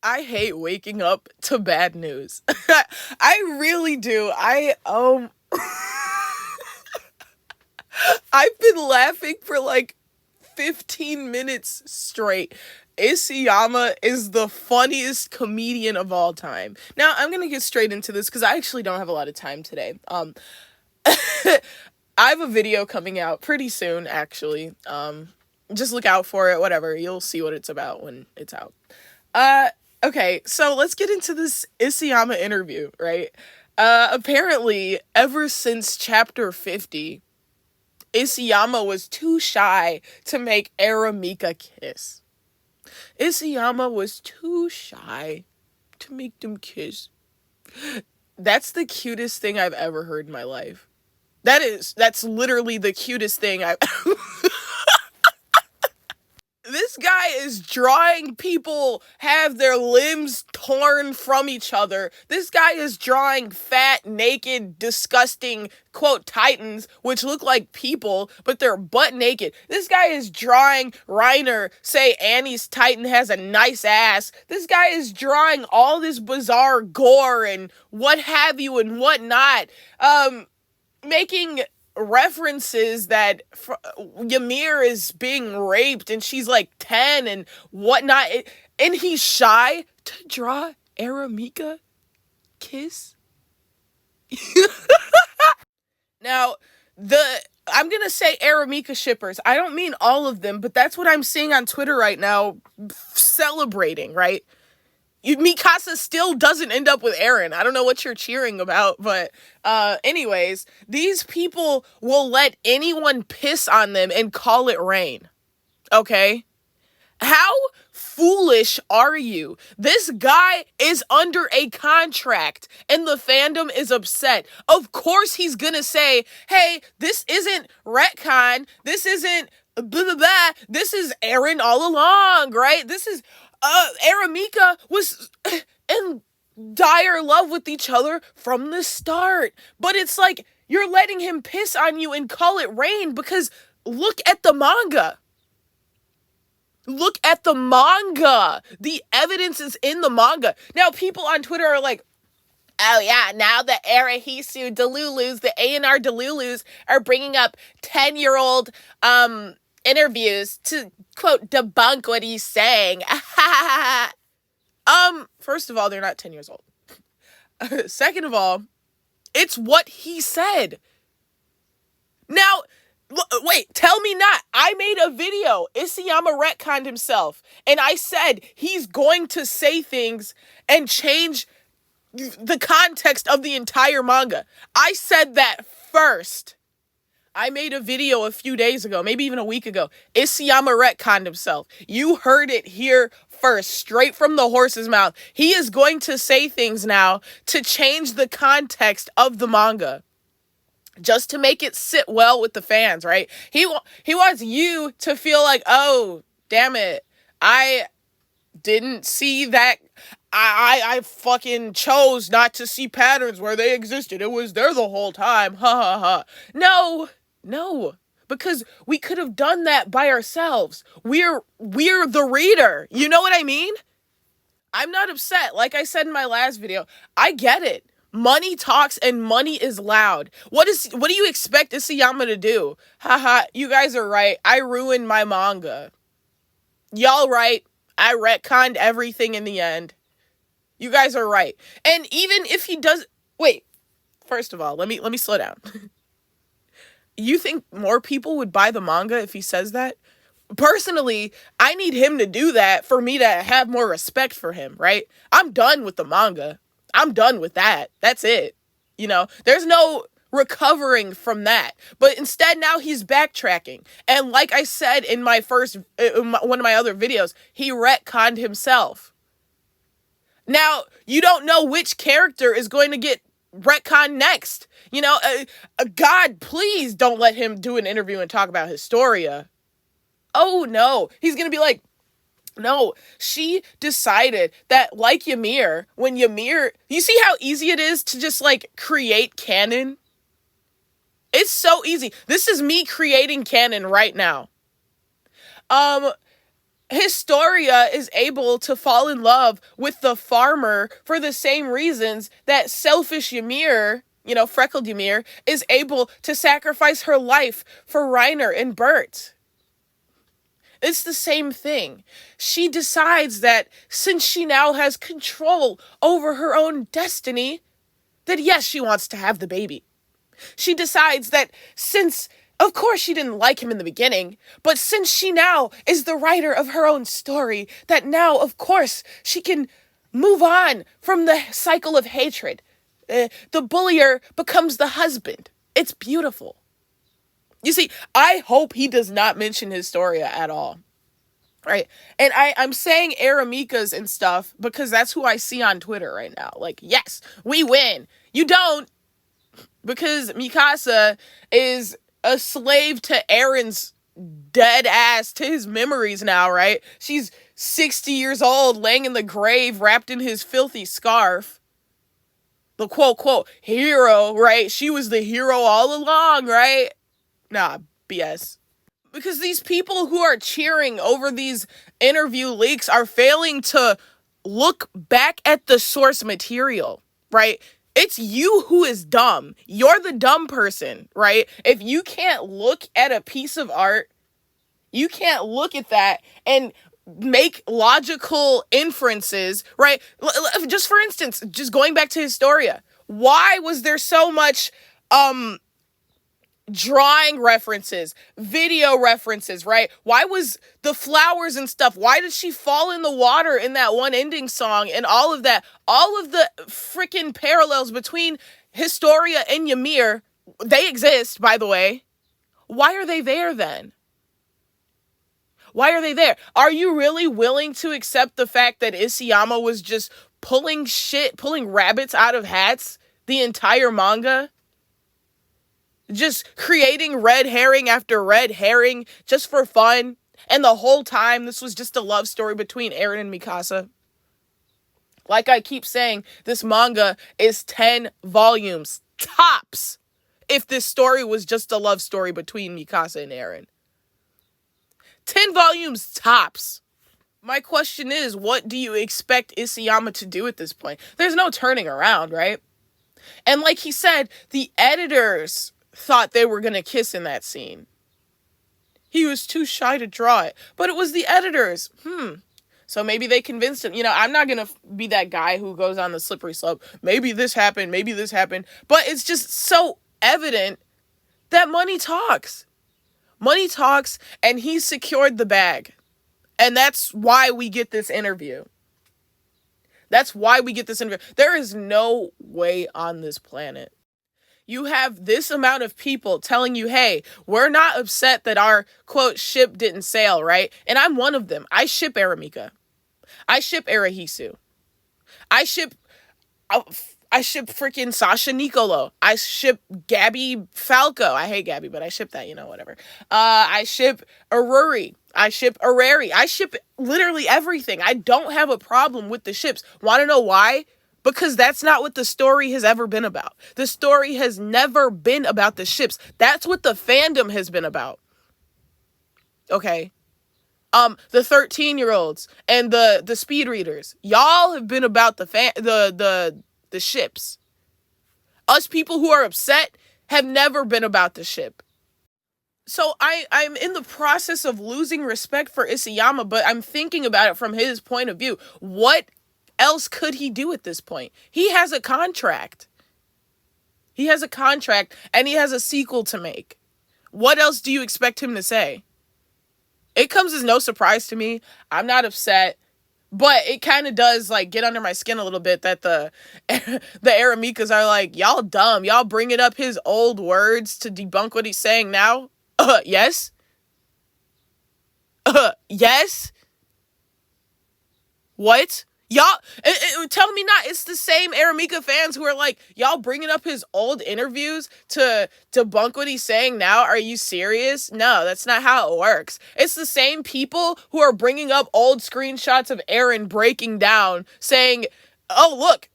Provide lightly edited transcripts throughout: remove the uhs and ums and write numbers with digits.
I hate waking up to bad news. I really do. I've been laughing for like 15 minutes straight. Isayama is the funniest comedian of all time. Now, I'm going to get straight into this cuz I actually don't have a lot of time today. I have a video coming out pretty soon actually. Just look out for it, whatever. You'll see what it's about when it's out. Okay, so let's get into this Isayama interview, right? Apparently, ever since chapter 50, Isayama was too shy to make Aramika kiss. Isayama was too shy to make them kiss. That's the cutest thing I've ever heard in my life. That's literally the cutest thing I've This guy is drawing people have their limbs torn from each other. This guy is drawing fat, naked, disgusting, quote, titans, which look like people, but they're butt naked. This guy is drawing Reiner say Annie's titan has a nice ass. This guy is drawing all this bizarre gore and what have you and what not. Making references that Ymir is being raped and she's like 10 and whatnot, and he's shy to draw Aramika kiss. Now, I'm gonna say Aramika shippers. I don't mean all of them, but that's what I'm seeing on Twitter right now, celebrating, right? Mikasa still doesn't end up with Eren. I don't know what you're cheering about, but anyways, these people will let anyone piss on them and call it rain. Okay? How foolish are you? This guy is under a contract and the fandom is upset. Of course he's gonna say, hey, this isn't retcon. This isn't blah, blah, blah. This is Eren all along, right? This is Aramika was in dire love with each other from the start. But it's like, you're letting him piss on you and call it rain because look at the manga. Look at the manga. The evidence is in the manga. Now, people on Twitter are like, oh yeah, now the Arahisu Delulus, the A&R Delulus are bringing up 10-year-old, interviews to, quote, debunk what he's saying. First of all, they're not 10 years old. Second of all, it's what he said. Now, wait, tell me not. I made a video. Isayama retconned himself. And I said he's going to say things and change the context of the entire manga. I said that first. I made a video a few days ago, maybe even a week ago. Isayama retconned himself. You heard it here first, straight from the horse's mouth. He is going to say things now to change the context of the manga, just to make it sit well with the fans, right? He wants you to feel like, oh, damn it, I didn't see that. I fucking chose not to see patterns where they existed. It was there the whole time. Ha ha ha. No, because we could have done that by ourselves. We're the reader. You know what I mean? I'm not upset. Like I said in my last video, I get it. Money talks and money is loud. What do you expect Isayama to do? Haha, you guys are right. I ruined my manga. Y'all right. I retconned everything in the end. You guys are right. And even if he does, wait, first of all, let me slow down. You think more people would buy the manga if he says that? Personally, I need him to do that for me to have more respect for him, right? I'm done with the manga. I'm done with that. That's it. You know, there's no recovering from that. But instead, now he's backtracking. And like I said in my one of my other videos, he retconned himself. Now, you don't know which character is going to get retcon next. You know, God, please don't let him do an interview and talk about Historia. Oh no, he's gonna be like, no, she decided that, like Ymir, when Ymir, you see how easy it is to just like create canon? It's so easy. This is me creating canon right now. Historia is able to fall in love with the farmer for the same reasons that selfish Ymir, freckled Ymir, is able to sacrifice her life for Reiner and Bert. It's the same thing. She decides that since she now has control over her own destiny, that yes, she wants to have the baby. She decides that since, of course, she didn't like him in the beginning, but since she now is the writer of her own story, that now, of course, she can move on from the cycle of hatred. The bullier becomes the husband. It's beautiful. You see, I hope he does not mention Historia at all. Right? And I'm saying Aramika's and stuff because that's who I see on Twitter right now. Like, yes, we win. You don't. Because Mikasa is a slave to Eren's dead ass, to his memories now, right? She's 60 years old, laying in the grave, wrapped in his filthy scarf. The quote, hero, right? She was the hero all along, right? Nah, BS. Because these people who are cheering over these interview leaks are failing to look back at the source material, right? It's you who is dumb. You're the dumb person, right? If you can't look at a piece of art, you can't look at that and make logical inferences, right? Just for instance, just going back to Historia, why was there so much drawing references, video references, right? Why was the flowers and stuff, why did she fall in the water in that one ending song and all of that? All of the freaking parallels between Historia and Ymir, they exist, by the way. Why are they there then? Why are they there? Are you really willing to accept the fact that Isayama was just pulling rabbits out of hats the entire manga? Just creating red herring after red herring just for fun. And the whole time, this was just a love story between Eren and Mikasa. Like I keep saying, this manga is 10 volumes, tops, if this story was just a love story between Mikasa and Eren. 10 volumes, tops. My question is, what do you expect Isayama to do at this point? There's no turning around, right? And like he said, the editors thought they were going to kiss in that scene. He was too shy to draw it. But it was the editors. So maybe they convinced him. I'm not going to be that guy who goes on the slippery slope. Maybe this happened. But it's just so evident that money talks. Money talks, and he secured the bag. And that's why we get this interview. There is no way on this planet you have this amount of people telling you, hey, we're not upset that our, quote, ship didn't sail, right? And I'm one of them. I ship Aramika. I ship Arahisu. I ship freaking Sasha Nicolo. I ship Gabby Falco. I hate Gabby, but I ship that, whatever. I ship Aruri. I ship Arari. I ship literally everything. I don't have a problem with the ships. Want to know why? Because that's not what the story has ever been about. The story has never been about the ships. That's what the fandom has been about. Okay? The 13-year-olds and the speed readers. Y'all have been about the ships. Us people who are upset have never been about the ship. So I'm in the process of losing respect for Isayama, but I'm thinking about it from his point of view. What else could he do at this point? He has a contract. And he has a sequel to make. What else do you expect him to say? It comes as no surprise to me. I'm not upset. But it kind of does, get under my skin a little bit that the Aramikas are like, y'all dumb. Y'all bringing up his old words to debunk what he's saying now? Yes? Yes? What? Y'all, tell me not. It's the same Aramika fans who are like, y'all bringing up his old interviews to debunk what he's saying now? Are you serious? No, that's not how it works. It's the same people who are bringing up old screenshots of Eren breaking down, saying, oh, look,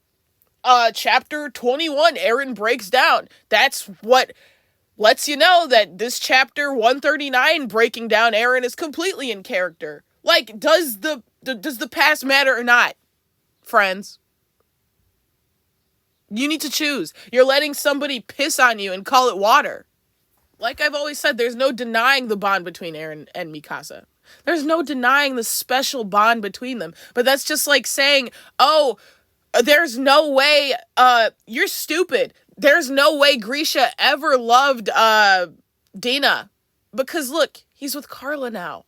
chapter 21, Eren breaks down. That's what lets you know that this chapter 139 breaking down Eren is completely in character. Like, does the past matter or not, friends? You need to choose. You're letting somebody piss on you and call it water. Like I've always said, there's no denying the bond between Eren and Mikasa. There's no denying the special bond between them. But that's just like saying, oh, there's no way, you're stupid. There's no way Grisha ever loved, Dina. Because look, he's with Carla now.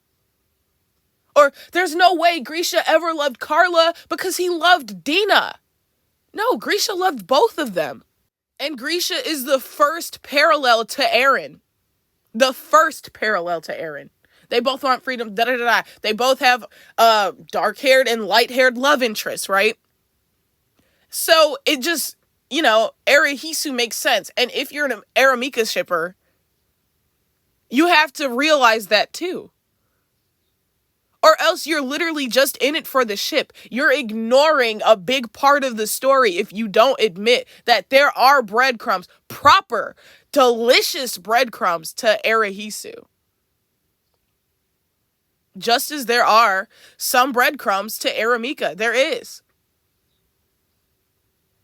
Or there's no way Grisha ever loved Carla because he loved Dina. No, Grisha loved both of them. And Grisha is the first parallel to Eren. The first parallel to Eren. They both want freedom, da-da-da-da. They both have dark-haired and light-haired love interests, right? So it just, Arahisu makes sense. And if you're an Aramika shipper, you have to realize that too. Or else you're literally just in it for the ship. You're ignoring a big part of the story if you don't admit that there are breadcrumbs, proper, delicious breadcrumbs to Arahisu. Just as there are some breadcrumbs to Aramika. There is.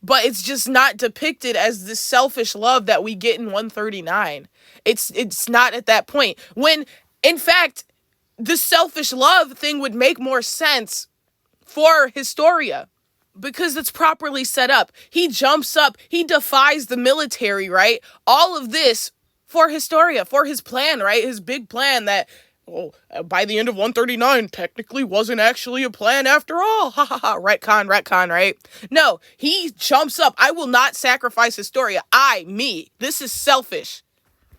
But it's just not depicted as the selfish love that we get in 139. It's not at that point. When, in fact, the selfish love thing would make more sense for Historia because it's properly set up. He jumps up, he defies the military, right? All of this for Historia, for his plan, right? His big plan that, by the end of 139 technically wasn't actually a plan after all. Ha ha ha, retcon, right? No, he jumps up. I will not sacrifice Historia. Me. This is selfish.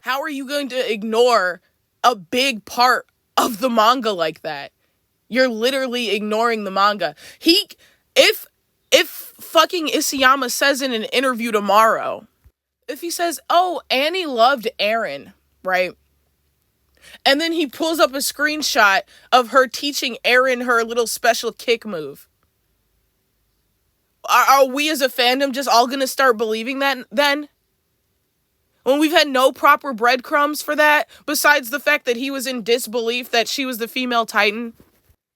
How are you going to ignore a big part of the manga like that? You're literally ignoring the manga. If fucking Isayama says in an interview tomorrow, if he says, oh, Annie loved Eren, right? And then he pulls up a screenshot of her teaching Eren her little special kick move. Are we as a fandom just all gonna start believing that then? When we've had no proper breadcrumbs for that, besides the fact that he was in disbelief that she was the female Titan.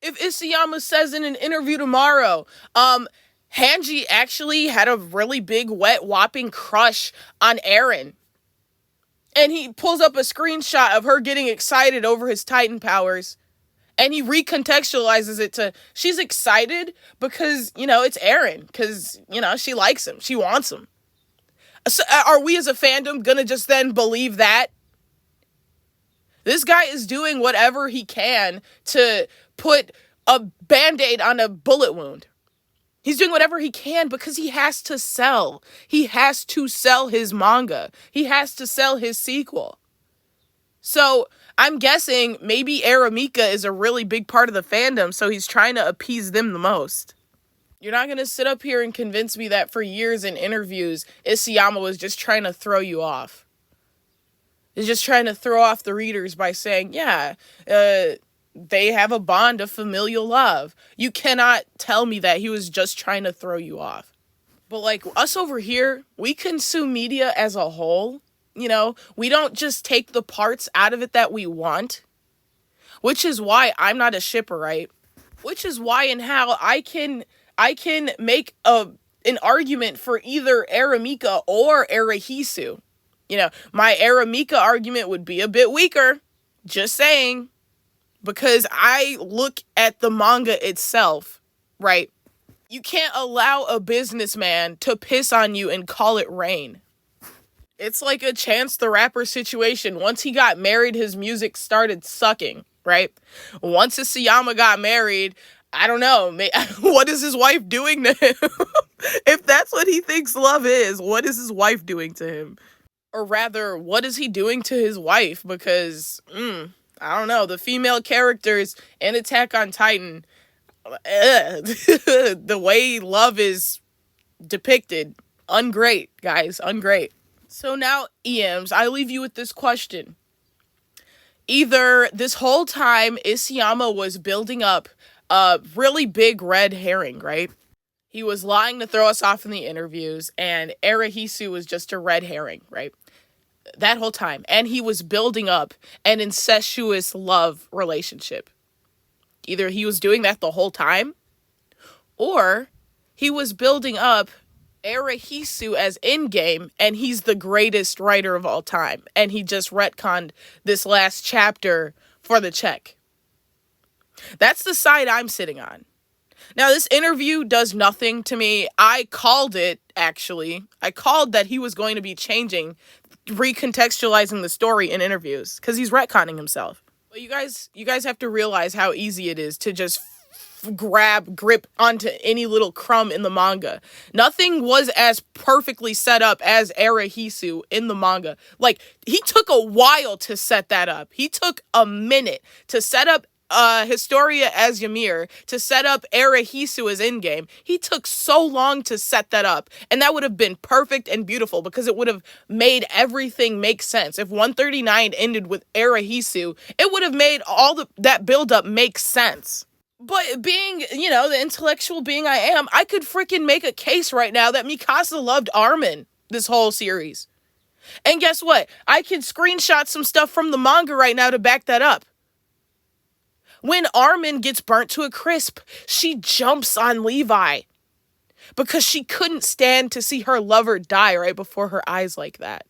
If Isayama says in an interview tomorrow, Hanji actually had a really big, wet, whopping crush on Eren. And he pulls up a screenshot of her getting excited over his Titan powers. And he recontextualizes it to, she's excited because, it's Eren. Because, she likes him. She wants him. So are we as a fandom gonna just then believe that? This guy is doing whatever he can to put a band-aid on a bullet wound. He's doing whatever he can because he has to sell. He has to sell his manga. He has to sell his sequel. So I'm guessing maybe Aramika is a really big part of the fandom, so he's trying to appease them the most. You're not going to sit up here and convince me that for years in interviews, Isayama was just trying to throw you off. He's just trying to throw off the readers by saying, they have a bond of familial love. You cannot tell me that he was just trying to throw you off. But like us over here, we consume media as a whole. We don't just take the parts out of it that we want. Which is why I'm not a shipper, right? Which is why and how I can make an argument for either Aramika or Arahisu. My Aramika argument would be a bit weaker. Just saying. Because I look at the manga itself, right? You can't allow a businessman to piss on you and call it rain. It's like a Chance the Rapper situation. Once he got married, his music started sucking, right? Once Isayama got married, I don't know, what is his wife doing to him? If that's what he thinks love is, what is his wife doing to him? Or rather, what is he doing to his wife? Because, I don't know, the female characters in Attack on Titan, the way love is depicted, ungreat, guys, ungreat. So now, EMs, I leave you with this question. Either this whole time Isayama was building up a really big red herring, right? He was lying to throw us off in the interviews, and Arahisu was just a red herring, right? That whole time. And he was building up an incestuous love relationship. Either he was doing that the whole time, or he was building up Arahisu as in-game, and he's the greatest writer of all time, and he just retconned this last chapter for the check. That's the side I'm sitting on. Now, this interview does nothing to me. I called it, actually. I called that he was going to be changing, recontextualizing the story in interviews, because he's retconning himself. But you guys have to realize how easy it is to just grip onto any little crumb in the manga. Nothing was as perfectly set up as Arahisu in the manga. Like, he took a while to set that up. He took a minute to set up Historia as Ymir, to set up Arahisu as in-game. He took so long to set that up, and that would have been perfect and beautiful, because it would have made everything make sense. If 139 ended with Arahisu, it would have made all that build-up make sense. But being, the intellectual being I am, I could freaking make a case right now that Mikasa loved Armin this whole series. And guess what? I can screenshot some stuff from the manga right now to back that up. When Armin gets burnt to a crisp, she jumps on Levi because she couldn't stand to see her lover die right before her eyes like that.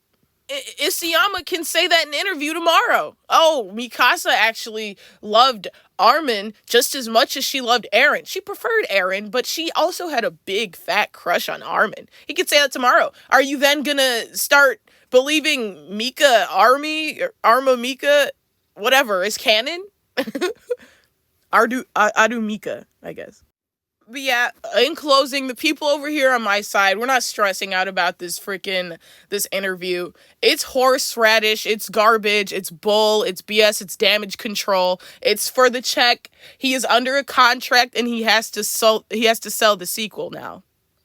Isayama can say that in an interview tomorrow. Oh, Mikasa actually loved Armin just as much as she loved Eren. She preferred Eren, but she also had a big fat crush on Armin. He could say that tomorrow. Are you then gonna start believing Mika Army, or Arma Mika, whatever, is canon? Adu Mika, I guess. But yeah, in closing, the people over here on my side, we're not stressing out about this interview. It's horseradish, it's garbage, it's bull, it's BS, it's damage control. It's for the check. He is under a contract and he has to sell the sequel now.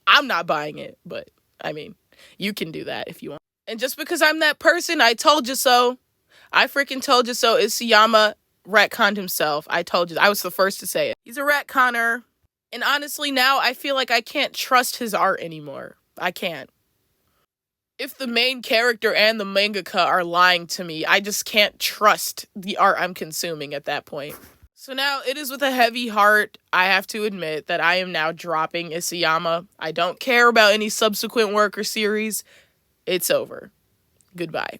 I'm not buying it, but I mean, you can do that if you want. And just because I'm that person, I told you so. I freaking told you so. Isayama retconned himself. I told you. I was the first to say it. He's a retconner. And honestly, now I feel like I can't trust his art anymore. I can't. If the main character and the mangaka are lying to me, I just can't trust the art I'm consuming at that point. So now, it is with a heavy heart, I have to admit that I am now dropping Isayama. I don't care about any subsequent work or series. It's over. Goodbye.